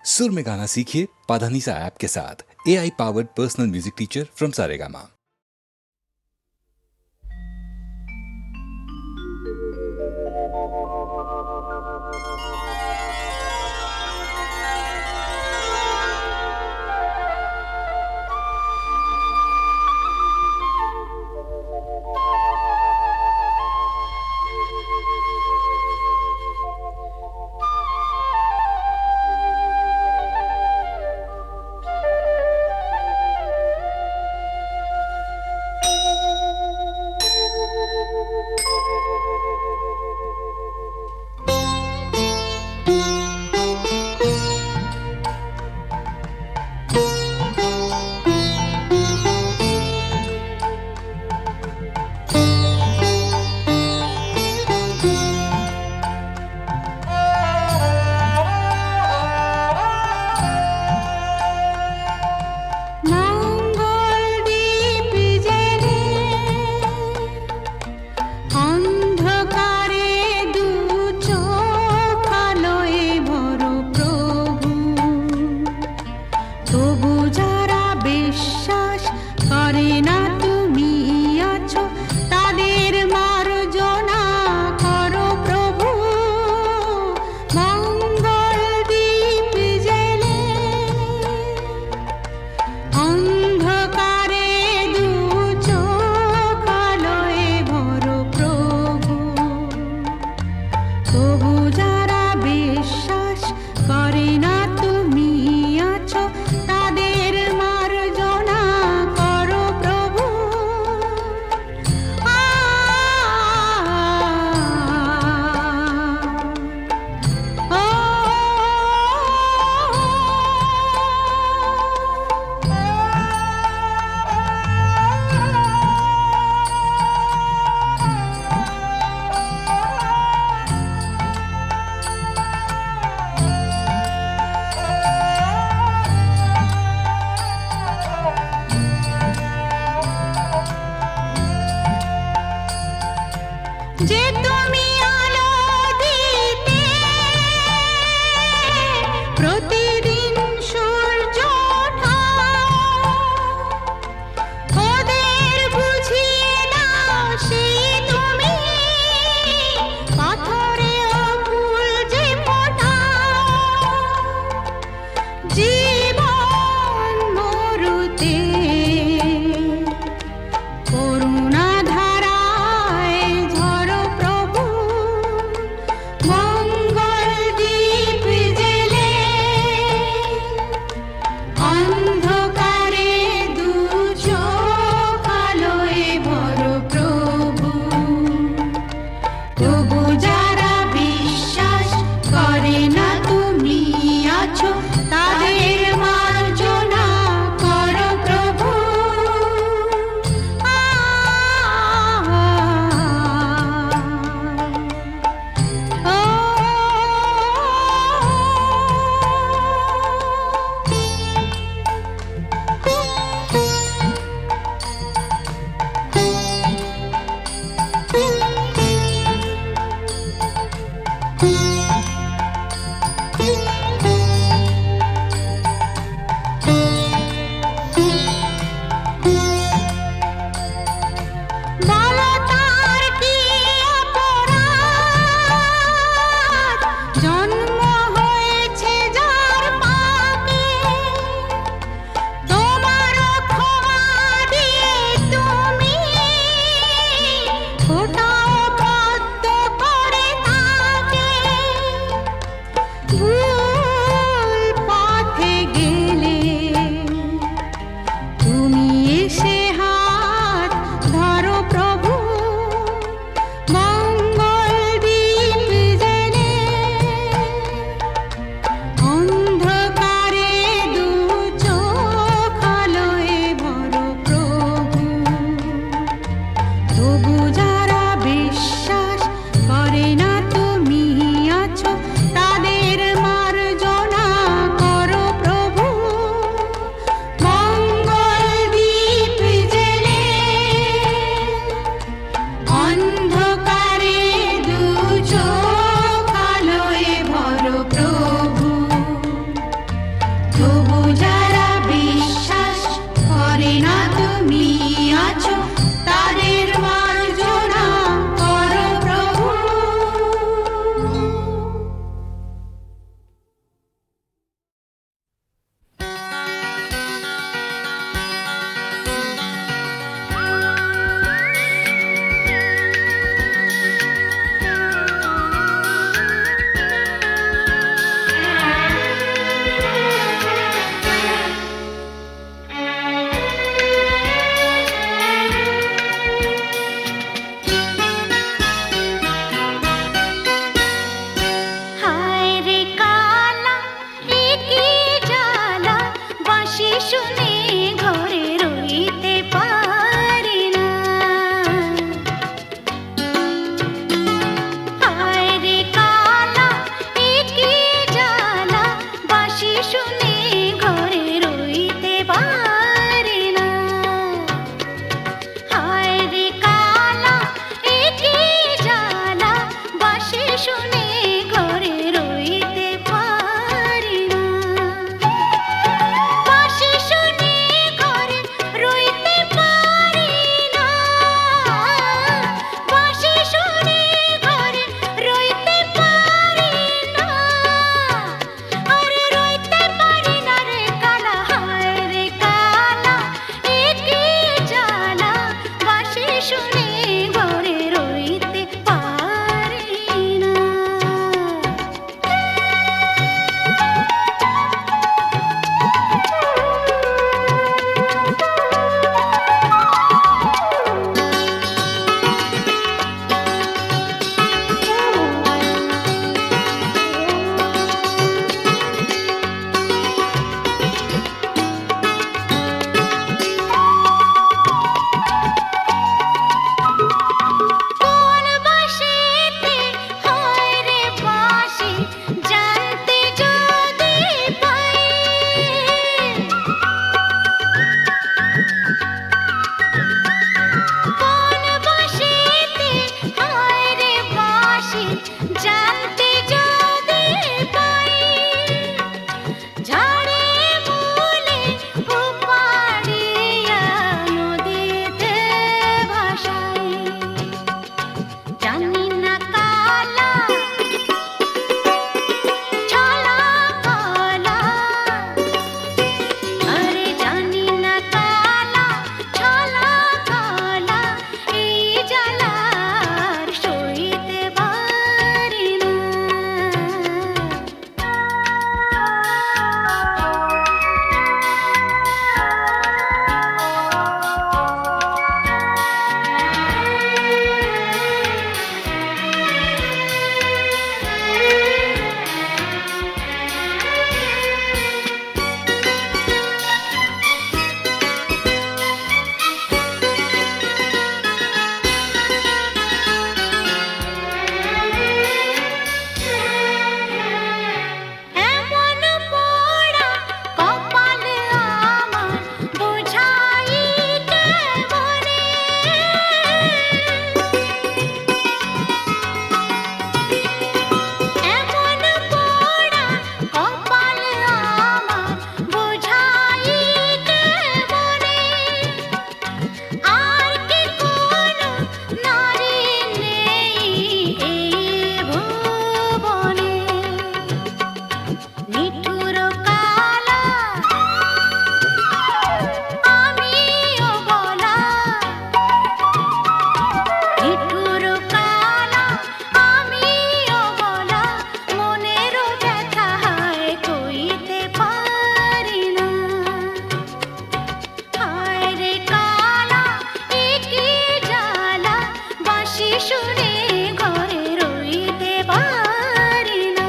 सुर में गाना सीखिए पाधानीसा ऐप के साथ। AI powered personal music teacher from Saregama. তবু যারা বিশ্বাস করে না তুমি আছো, তাদের মার্জনা করো প্রভু। হায় রে কালা একি জ্বালা, বাঁশি শুনে ঘরে রইতে পারি না। হায় রে কালা একি জ্বালা, বাঁশি শুনে ঘরে রইতে পারি না। হায় রে কালা একি জ্বালা, বাঁশি শুনে ঘরে রইতে পারি না। বাঁশি শুনে ঘরে রইতে পারি না। বাঁশি শুনে ঘরে রইতে পারি না। আরে রইতে পারি না রে কালা, হায় রে কালা একি জ্বালা, বাঁশি শুনে ঘরে রইতে পারি না। কোন বাঁশিতে হয় রে বাঁশি, জানতে যদি পাই। কোন বাঁশিতে হয় রে বাঁশি, জানতে যদি পাই। ঝাড়ে মূলে উপাড়িয়া নদীতে ভাসাই। জানি না কালা ছলা কলা, আরে জানি না কালা ছলা কলা, এই জ্বালার সইতে পারি না। এমন পোড়া কপাল আমার, বোঝাই কেমনে। এমন পোড়া কপাল আমার, বোঝাই কেমনে। আর কি কোনো নারী নেই এই ভুবনে। নিঠুর কালা আমিও বলা, নিঠুর কালা আমিও বলা, মনের ব্যথা হায় কইতে পারি না। হায় রে কালা একি জ্বালা, বাঁশি শুনে ঘরে রইতে পারি না।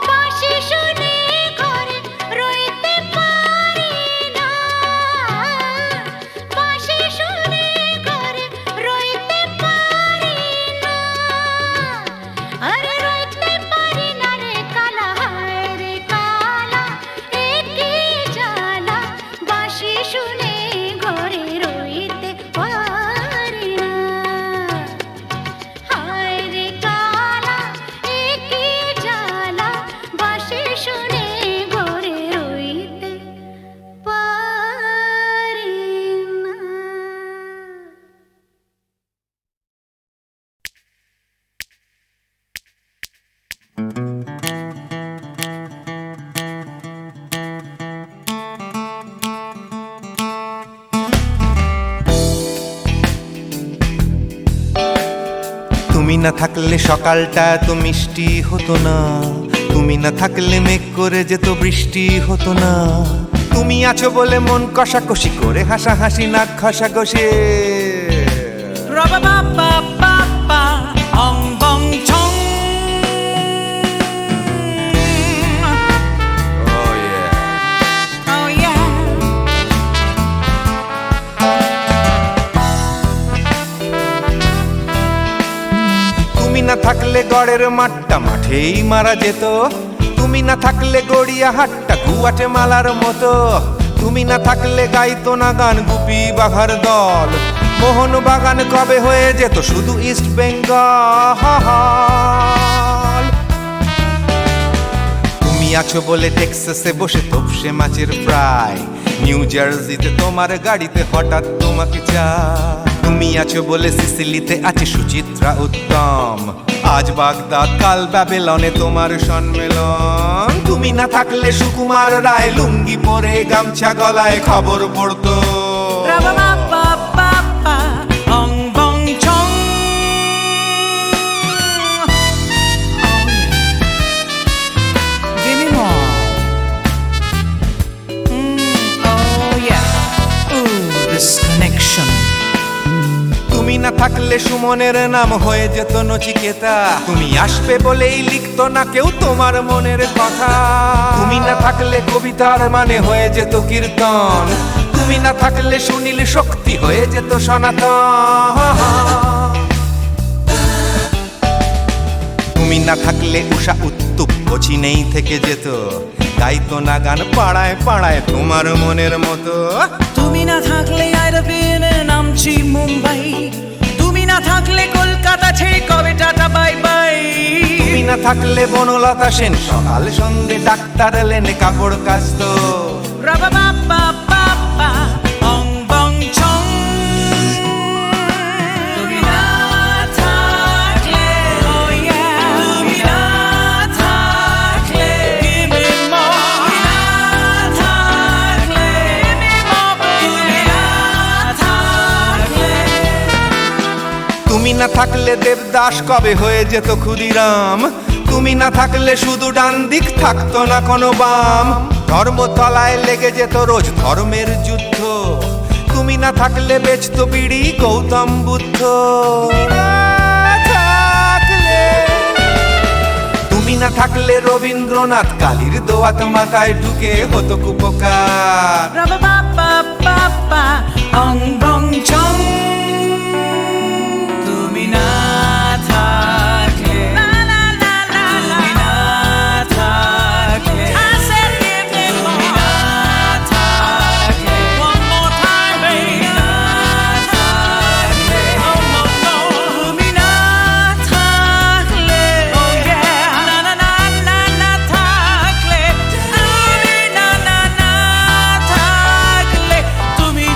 বাঁশি শুনে ঘরে রইতে পারি না। বাঁশি শুনে ঘরে রইতে পারি না। আরে রইতে পারি না রে কালা, হায় রে কালা একি জ্বালা, বাঁশি শুনে ঘরে রইতে পারি না। হায় রে কালা একি জ্বালা, বাঁশি শুনে না থাকলে সকালটা এত মিষ্টি হতো না, তুমি না থাকলে মেঘ করে যেত বৃষ্টি হতো না। তুমি আছো বলে মন কষাকষি করে হাসাহাসি নাক ঘষাঘষি। Ra-ba-ba-ba-ba-ba, ong bong chong. Oh yeah. Oh yeah. তুমি না থাকলে গড়ের মাঠটা মাঠেই মারা যেত, তুমি না থাকলে গড়িয়া হাটটা গুয়াটে মালার মতো। তুমি না থাকলে গাইতো না গান গুপি বাঘার দল, মোহন বাগান কবে হয়ে যেত শুধু ইস্ট বেঙ্গল। তুমি আছো বলে টেক্সাসে বসে তোপসে মাছের ফ্রাই, নিউ জার্সিতে তোমার গাড়িতে হঠাৎ তোমাকে চাই। তুমি আছো বলে সিসিলিতে আছে সুচিত্রা উত্তম, আজ বাগদাদ কাল ব্যাবিলনে তোমার সম্মেলন। তুমি না থাকলে সুকুমার রায় লুঙ্গি পরে গামছা গলায় খবর পড়তো। Ra-ba-ba-ba-ba-ba, ong bong chong. Give me more. Oh yeah. Ooh, this connection. তুমি না থাকলে সুমনের নাম হয়ে যেত নচিকেতা, তুমি আসবে বলেই লিখতো না কেউ তোমার মনের কথা। তুমি না থাকলে কবিতার মানে হয়ে যেত কীর্তন, তুমি না থাকলে সুনীল শক্তি হয়ে যেত সনাতন। তুমি না থাকলে উষা উত্তুপ নেই থেকে যেত, গাইতো না গান পাড়ায় পাড়ায় তোমার মনের মতো। তুমি না থাকলে আইরবিনে নামছি মুম্বাই, তুমি না থাকলে কলকাতা ছেড়ে কবে টাটা বাই বাই। তুমি না থাকলে বনলতা সেন সকাল সন্ধে ডাক্তার লেনে কাপড় কাচতো। Ra-ba-ba-ba-ba-ba, ong bong chong. তুমি না থাকলে, oh yeah, তুমি না থাকলে, give me more. তুমি না থাকলে, give me more. তুমি না থাকলে, তুমি না থাকলে দেবদাস কবে হয়ে যেত ক্ষুদিরাম, তুমি না থাকলে শুধু ডান দিক থাকতো না কোনো বাম। ধর্মতলায় লেগে যেত রোজ ধর্মের যুদ্ধ, তুমি না থাকলে বেচতো বিড়ি গৌতম বুদ্ধ। তুমি না থাকলে রবীন্দ্রনাথ কালীর দোয়াত মাথায় ঢুকে হতো কুপকার। Ra-ba-ba-ba-ba-ba, ong bong chong. তুমি না থাকলে, তুমি না থাকলে, তুমি না থাকলে, one more time, baby. তুমি না থাকলে, oh no no, তুমি না থাকলে, oh yeah, না না না না না থাকলে, তুমি না না না থাকলে, তুমি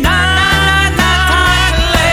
না না না থাকলে,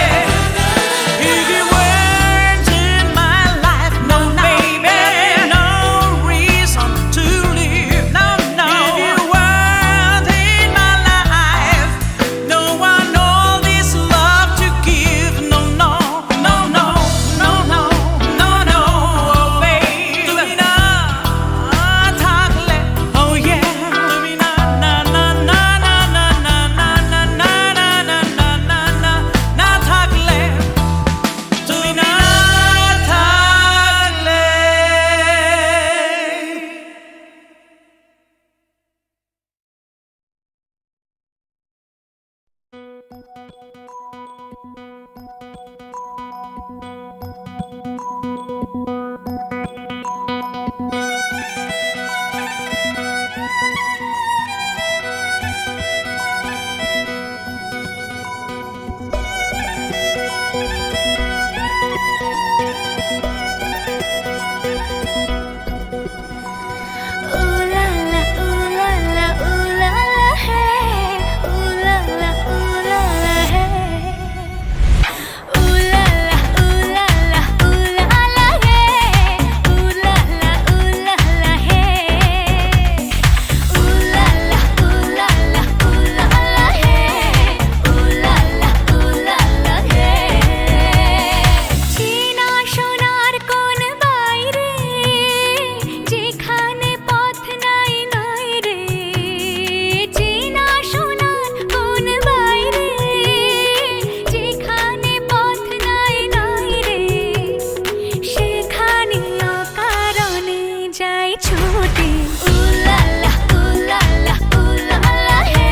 ওঠে উলালা উলালা উলালা হে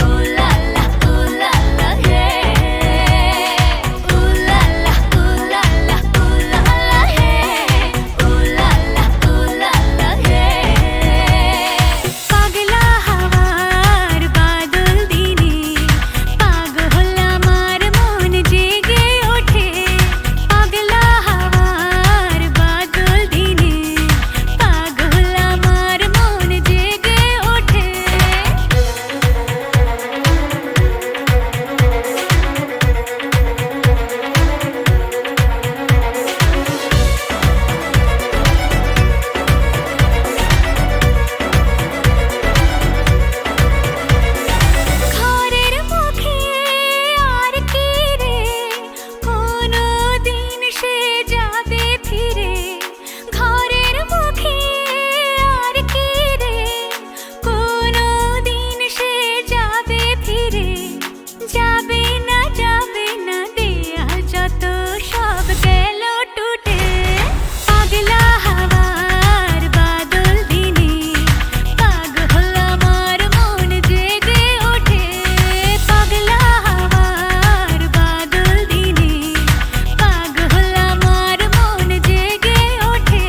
উলালা উলালা হে উলালা উলালা উলালা হে উলালা উলালা হে পাগলা হাওয়ার বাদল দিনে পাগল আমার মন জেগে ওঠে পাগলা হাওয়ার বাদল দিনে পাগল আমার মন জেগে ওঠে ঘরের মুখে আর কি রে কোনো দিন সে যাবে ফিরে ঘরের মুখে আর কি রে কোনো দিন সে যাবে ফিরে যাবে না দেয়া যত সব গেল টুটে পাগলা হাওয়ার বাদল দিনে পাগল আমার মন জেগে ওঠে পাগলা হাওয়ার বাদল দিনে পাগল আমার মন জেগে ওঠে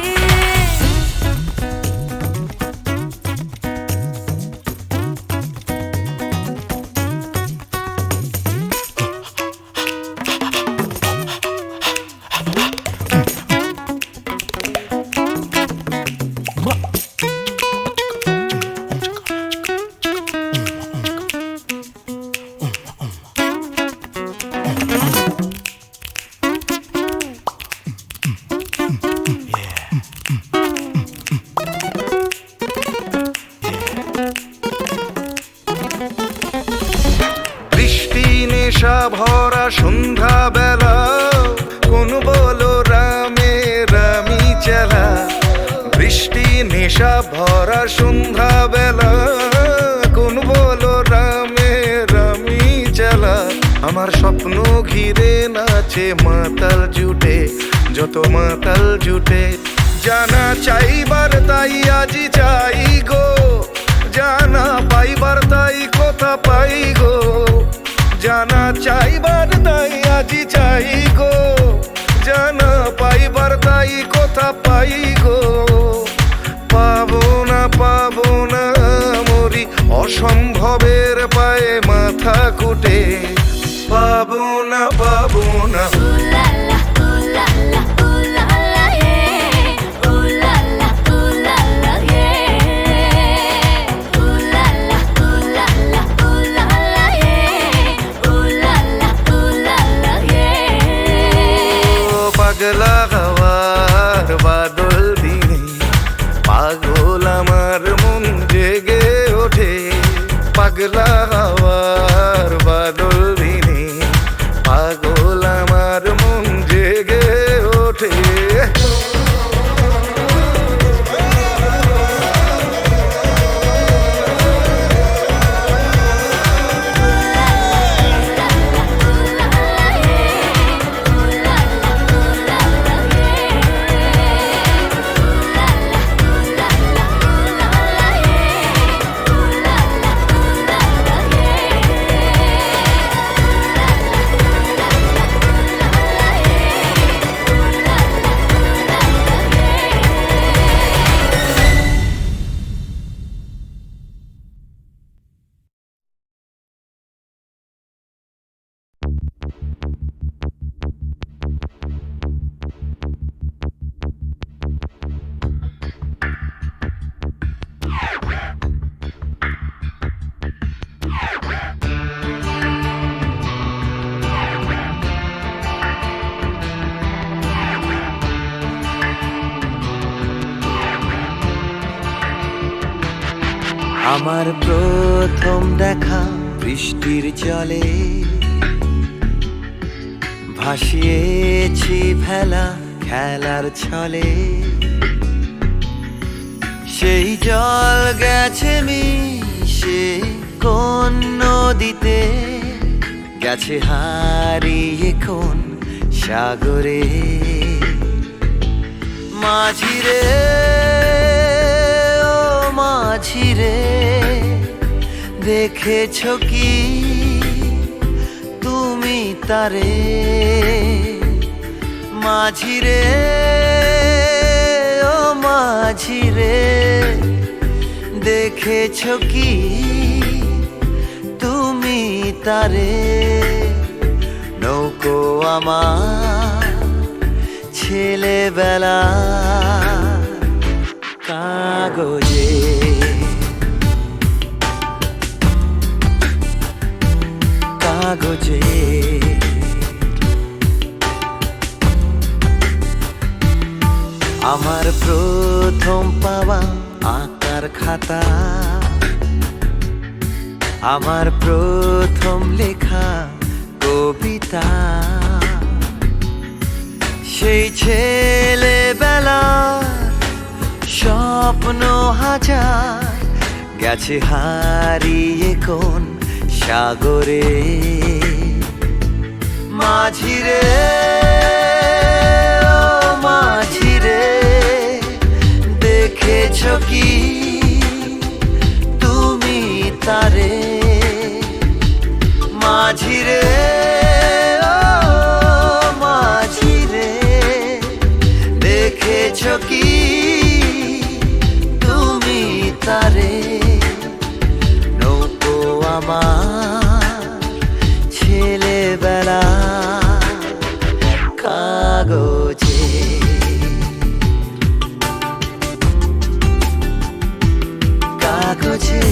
বৃষ্টি নেশা ভরা সন্ধ্যা বেলা কোন বলো রামে রামি চালা বৃষ্টি নেশা ভরা সন্ধ্যা বেলা কোন বলো রামে রামি চালা আমার স্বপ্ন ঘিরে নাচে মাতাল জুটে যত মাতাল জুটে জানা চাইবার তাই আজি চাই গো জানা পাইবার তাই কথা পাই গো জানা চাইবার তাই আজি চাই গো জানা পাইবার তাই কথা পাই গো পাবো না মরি অসম্ভবের পায়ে মাথা কুটে পাবো না উলালা উলালা উলালা হে উলালা উলালা হে উলালা উলালা উলালা হে উলালা উলালা হে পাগলা হাওয়ার বাদল দিনে পাগল আমার মন জেগে ওঠে পাগলা হাওয়ার বাদল দিনে পাগল আমার মন জেগে ওঠে আমার প্রথম দেখা বৃষ্টির জলে ভাসিয়েছি ভেলা খেলার ছলে সেই জল গেছে মিশে কোন নদীতে গেছে হারিয়ে কোন সাগরে মাঝিরে মাঝি রে দেখেছো কি তুমি তারে মাঝি রে ও মাঝি রে দেখেছো কি তুমি তারে নৌকো আমার ছেলেবেলা কাগজে কাগজে আমার প্রথম পাওয়া আঁকার খাতা আমার প্রথম লেখা কবিতা সেই ছেলেবেলা স্বপ্ন হাজার গেছে হারিয়ে কোন সাগরে মাঝি রে ও মাঝি রে দেখেছো কি তুমি তারে মাঝি রে ও মাঝি রে দেখেছো কি তুমি তারে নৌকো আমার ছেলেবেলা কাগজে কাগজে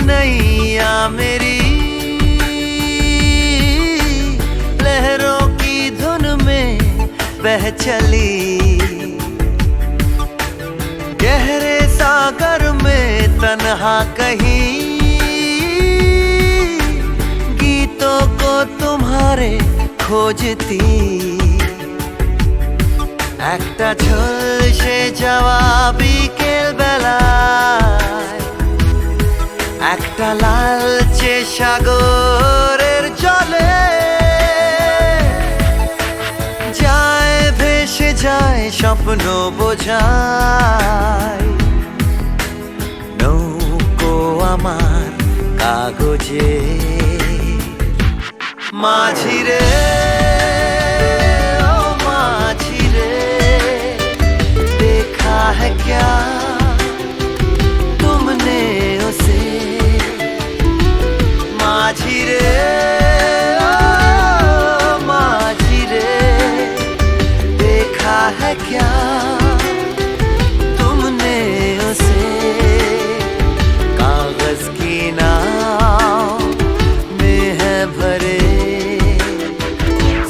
नैया मेरी लहरों की धुन में बह चली गहरे सागर में तन्हा कहीं गीतों को तुम्हारे खोजती একটা ঝলসে যাওয়া বিকেল বেলায় একটা লালচে সাগরের জলে যায় ভেসে যায় স্বপ্ন বোঝায় নৌকো আমার কাগজে মাঝি রে ও মাঝি রে देखा है क्या तुमने उसे माझी रे ओ माझी रे देखा है क्या तुमने उसे कागज की नाव में है भरे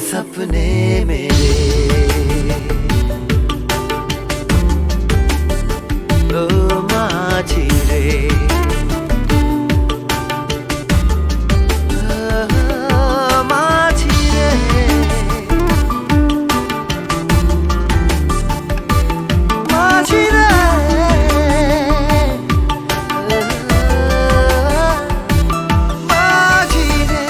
सपने मेरे ओ माझी रे माझी रे माझी रे माझी रे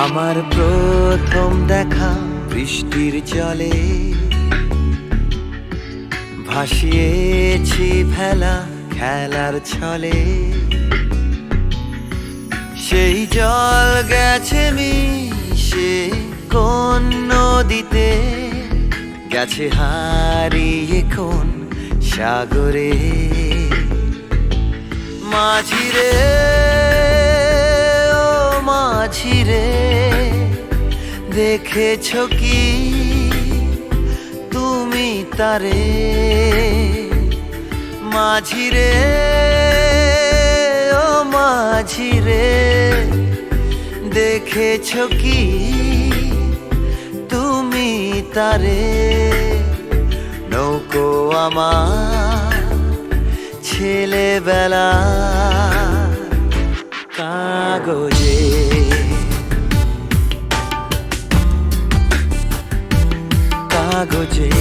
আমার প্রথম দেখা বৃষ্টির জলে ভাসিয়েছি ভেলা খেলার ছলে, সেই জল গেছে মিশে কোন নদীতে, গেছে হারিয়ে কোন সাগরে। মাঝিরে ও মাঝিরে, দেখেছ কি তুমি তারে? মাঝিরে ও মাঝিরে, দেখেছ কি তুমি তারে? নৌকো আমার ছেলেবেলা কাগজে, কাগজে।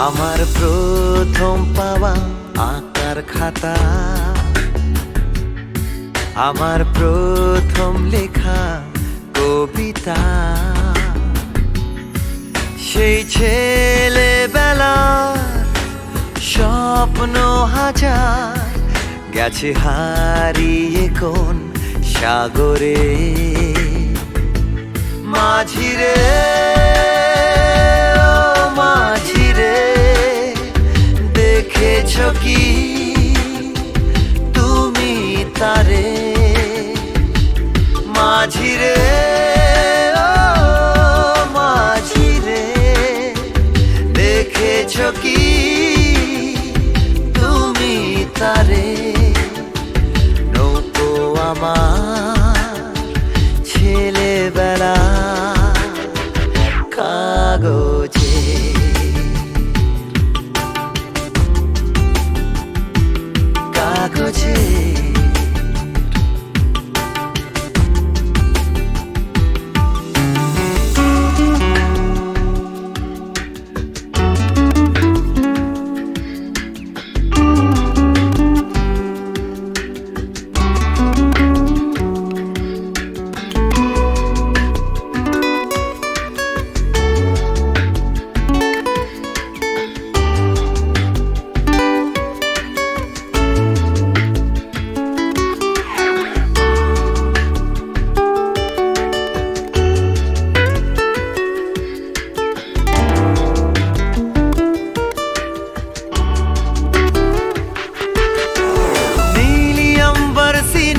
আমার প্রথম পাওয়া আঁকার খাতা, আমার প্রথম লেখা কবিতা, সেই ছেলেবেলা স্বপ্ন হাজার, গেছে হারিয়ে কোন সাগরে। মাঝিরে ও মাঝিরে, দেখেছ কি তুমি তারে? মাঝিরে ও মাঝিরে, দেখেছ কি তুমি তারে? নৌকো আমার ছেলেবেলা কাগজে, কাগজে।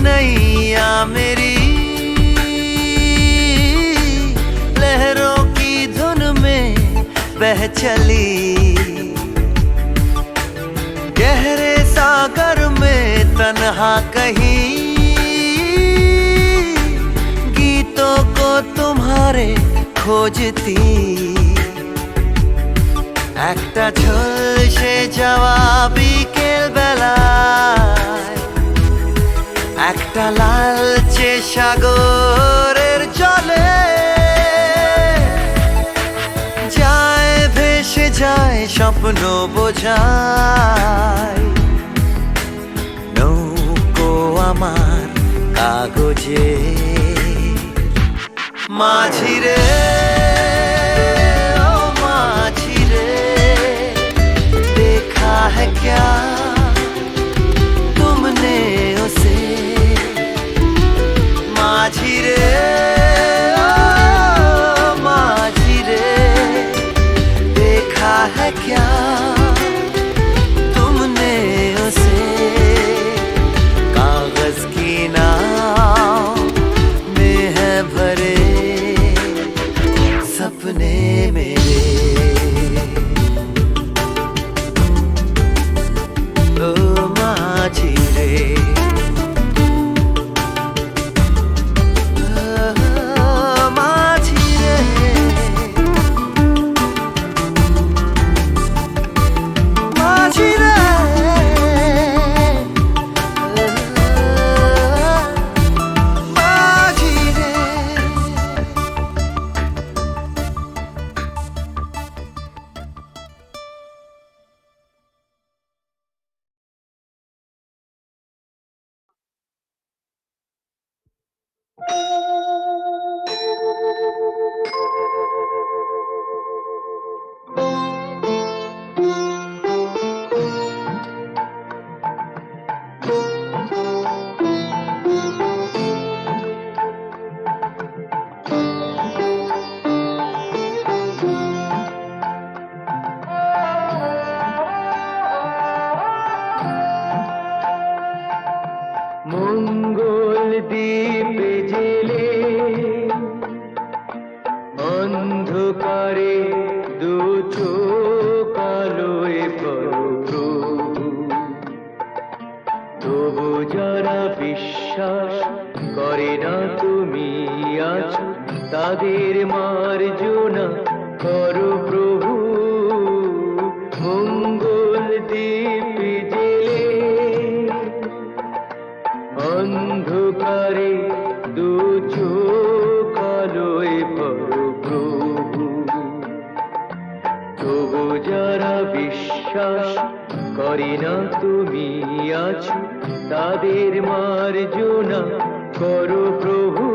नैया मेरी लहरों की धुन में बह चली, गहरे सागर में तन्हा कहीं गीतों को तुम्हारे खोजती। একটা ঝলসে যাওয়া বিকেল বেলায়, একটা লালচে সাগরের জলে যায় ভেসে যায় স্বপ্ন বোঝায়। নৌকো আমার কাগজে, মাঝিরে ও মাঝিরে, देखा है क्या तुमने उसे? माझिरे ओ माझिरे, देखा है क्या तुमने उसे? कागज की नाव में है भरे सपने मेरे। মঙ্গল দ্বীপ জেলে অন্ধকারে দু চোখ আলোয় ভরো তবু যারা বিশ্বাস করে না তুমি আছো তাদের মার্জনা করো প্রভু। মঙ্গল দ্বীপ জেলে অন্ধকারে দু চোখ আলোয় ভরো প্রভু তবু যারা বিশ্বাস করে না তুমি আছো তাদের মার্জনা করো প্রভু।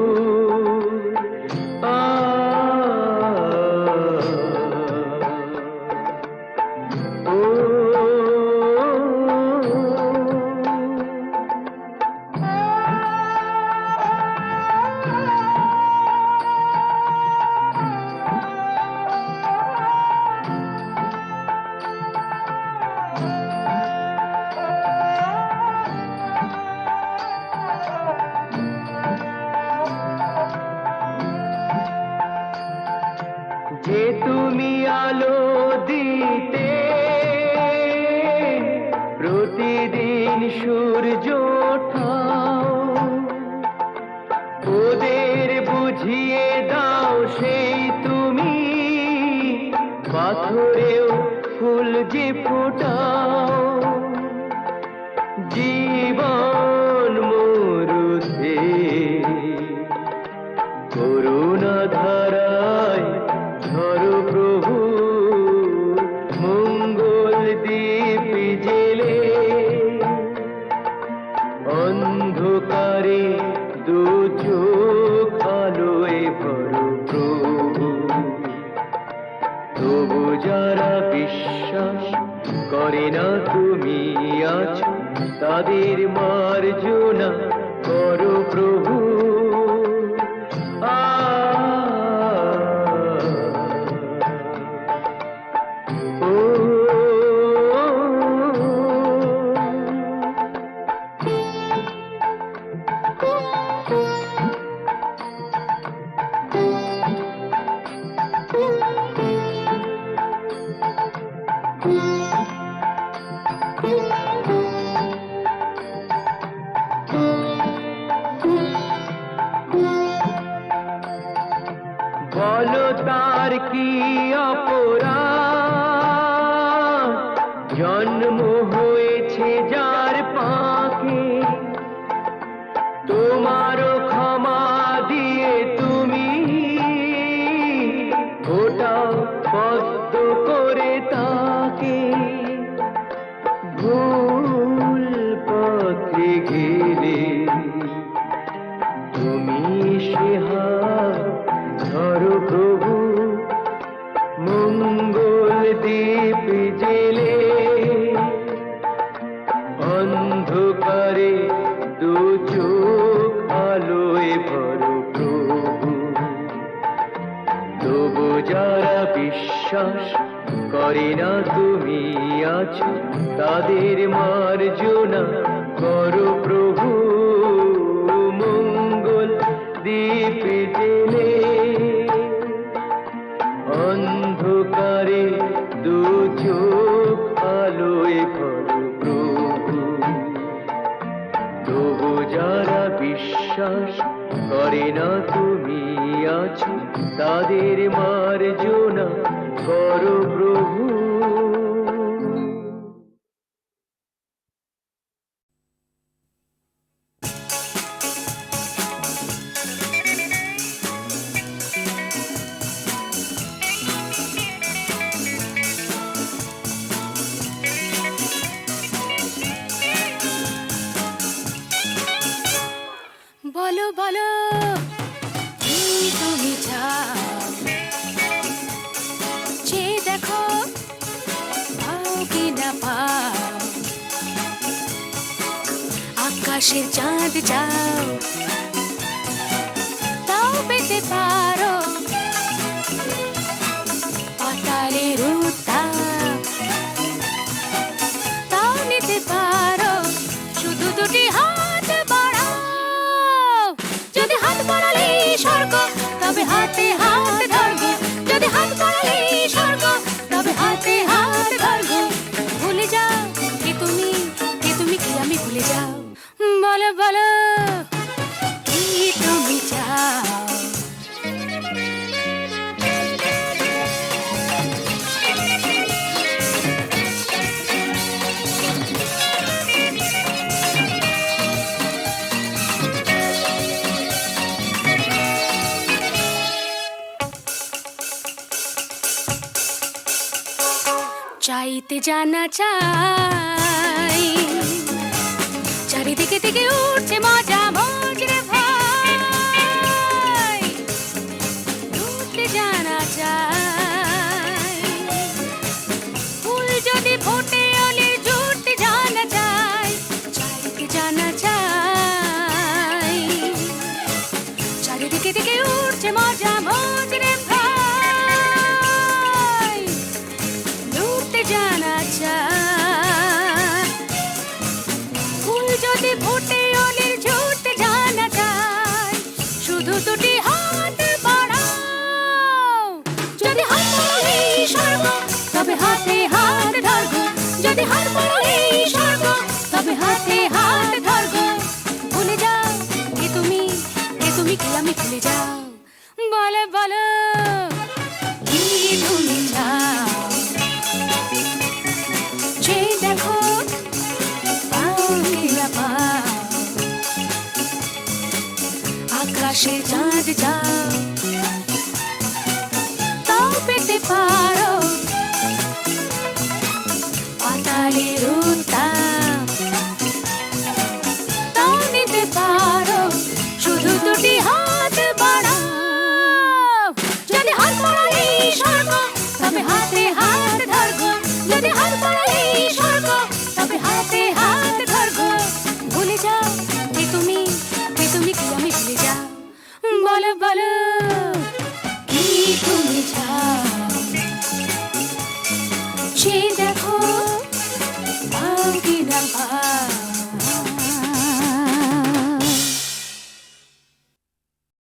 যে তুমি আলো দিতে প্রতিদিন সূর্য ওঠাও ওদের বুঝিয়ে দাও সেই তুমি পাথরেও ফুল যে ফোটাও জীবন মরুতে করুণা ধারায় ধরো প্রভু। মঙ্গল দ্বীপ জেলে অন্ধকারে দু চোখ আলোয় ভরো প্রভু তবু যারা বিশ্বাস করে না তুমি আছো তাদের মার্জনা করো প্রভু। বলো তার কি অপরাধ জন্ম হয়েছে যার পাকে তোমারও ক্ষমা দিয়ে তুমি ওটাও পদ্ম করে তাকে ভুল পথে গেলে তুমি সে হাত ধরো প্রভু। মঙ্গল দ্বীপ জেলে অন্ধকারে দু চোখ আলোয় ভরো প্রভু তবু যারা বিশ্বাস করে না তুমি আছো তাদের মার্জনা করো প্রভু। মঙ্গল দ্বীপ জেলে অন্ধকারে দু চোখ আলোয় ভরো প্রভু তবু যারা বিশ্বাস করে না তুমি আছো তাদের মার্জনা করো প্রভু। বলো বলো কি তুমি চাও আকাশের চাঁদ চাও, তাও পেতে পারো পাতালের উত্তাপ, তাও নিতে পারো শুধু দুটি হাত বাড়াও। যদি হাত বাড়ালে স্বর্গ, তবে হাতে হাত ধরবো। যদি হাত বাড়ালে স্বর্গ, তবে হাতে হাত ধরবো। ভুলে যাও কে তুমি, কে তুমি, কি আমি ভুলে যাও। বলো বলো কি তুমি চাও। চাইতে জানা চাই, চারিদিকে থেকে উঠছে মজা মজরে ভাই। উঠতে জানা চাই, ফুল যদি ফোটে অলির জুটতে জানা চাই। চাইতে জানা চাই, চারিদিকে থেকে উঠছে মজা মজরে ভাই। উঠতে জানা চাই, ফুল যদি ফোটে অলির ঝুটতে জানা চাই। শুধু দুটি হাত বাড়াও। যদি হাত বাড়ালে স্বর্গ, তবে হাতে হাত ধরবো। যদি হাত বাড়ালে স্বর্গ, তবে হাতে হাত ধরবো। ভুলে যাও কে তুমি, কে তুমি, কি আমি ভুলে যাও। বলো বলো কি তুমি চাও। যে দেখো পাও কি না পাও, আকাশে চাঁদ যাও, তাও পেতে পারো পাতালের উত্তাপ, তাও নিতে পারো শুধু দুটি হাত বাড়াও। যদি হাত বাড়ালে স্বর্গ, তবে হাতে হাত ধরবো। যদি হাত বাড়ালে স্বর্গ, তবে হাতে হাত ধরবো। ভুলে যাও কে তুমি, কে তুমি, কি আমি ভুলে যাও। বলো বলো কি তুমি চাও। যে দেখো পাও কি না পাও,